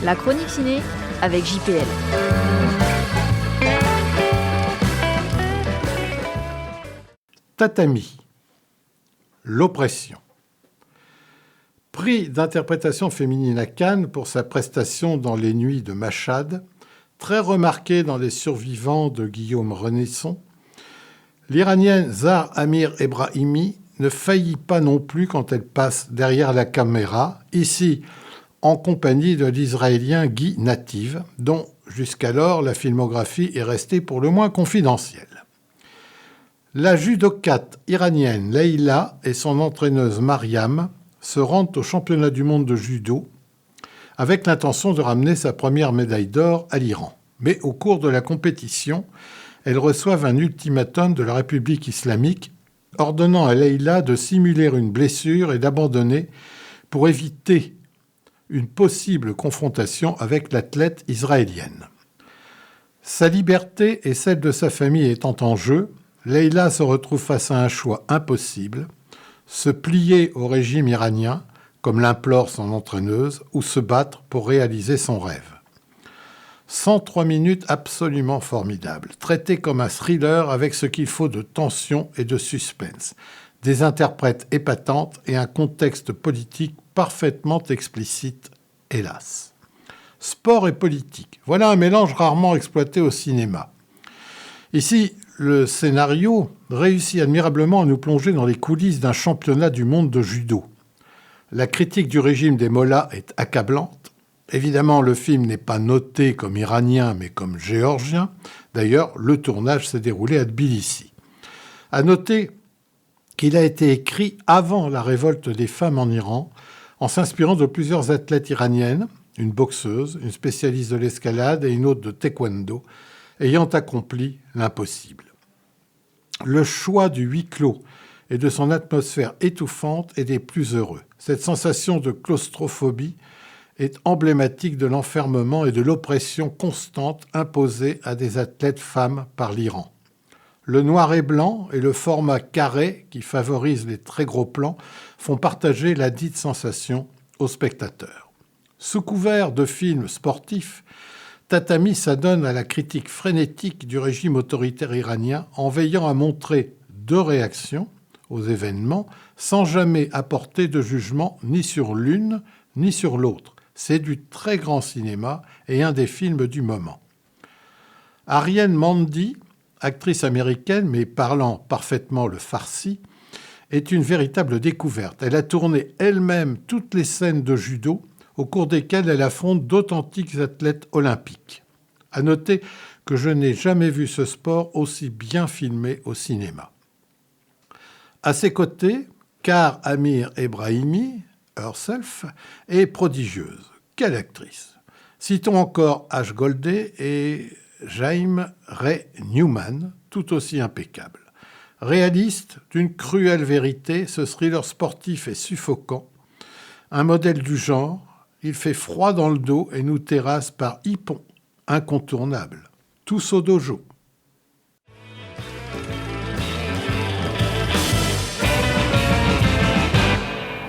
La chronique ciné avec JPL. Tatami, l'oppression. Prix d'interprétation féminine à Cannes pour sa prestation dans Les Nuits de Machhad, très remarquée dans Les Survivants de Guillaume Renesson, l'Iranienne Zahar Amir Ebrahimi ne faillit pas non plus quand elle passe derrière la caméra, ici en compagnie de l'Israélien Guy Nativ, dont jusqu'alors la filmographie est restée pour le moins confidentielle. La judokate iranienne Leïla et son entraîneuse Mariam se rendent au championnat du monde de judo avec l'intention de ramener sa première médaille d'or à l'Iran. Mais au cours de la compétition, elles reçoivent un ultimatum de la République islamique ordonnant à Leïla de simuler une blessure et d'abandonner pour éviter une possible confrontation avec l'athlète israélienne. Sa liberté et celle de sa famille étant en jeu, Leïla se retrouve face à un choix impossible, se plier au régime iranien, comme l'implore son entraîneuse, ou se battre pour réaliser son rêve. 103 minutes absolument formidables, traitées comme un thriller avec ce qu'il faut de tension et de suspense, des interprètes épatantes et un contexte politique parfaitement explicite, hélas. Sport et politique, voilà un mélange rarement exploité au cinéma. Ici, le scénario réussit admirablement à nous plonger dans les coulisses d'un championnat du monde de judo. La critique du régime des mollahs est accablante. Évidemment, le film n'est pas noté comme iranien, mais comme géorgien. D'ailleurs, le tournage s'est déroulé à Tbilissi. À noter qu'il a été écrit avant la révolte des femmes en Iran, en s'inspirant de plusieurs athlètes iraniennes, une boxeuse, une spécialiste de l'escalade et une autre de taekwondo, ayant accompli l'impossible. Le choix du huis clos et de son atmosphère étouffante est des plus heureux. Cette sensation de claustrophobie est emblématique de l'enfermement et de l'oppression constante imposée à des athlètes femmes par l'Iran. Le noir et blanc et le format carré, qui favorise les très gros plans, font partager la dite sensation aux spectateurs. Sous couvert de films sportifs, Tatami s'adonne à la critique frénétique du régime autoritaire iranien en veillant à montrer deux réactions aux événements sans jamais apporter de jugement ni sur l'une ni sur l'autre. C'est du très grand cinéma et un des films du moment. Aryan Mandi, actrice américaine mais parlant parfaitement le farsi, est une véritable découverte. Elle a tourné elle-même toutes les scènes de judo au cours desquelles elle affronte d'authentiques athlètes olympiques. À noter que je n'ai jamais vu ce sport aussi bien filmé au cinéma. À ses côtés, Zahar Amir Ebrahimi, herself, est prodigieuse. Quelle actrice! Citons encore Ash Goldet et Jaime Ray Newman, tout aussi impeccables. Réaliste d'une cruelle vérité, ce thriller sportif est suffocant. Un modèle du genre, il fait froid dans le dos et nous terrasse par hippon, incontournable. Tous au dojo.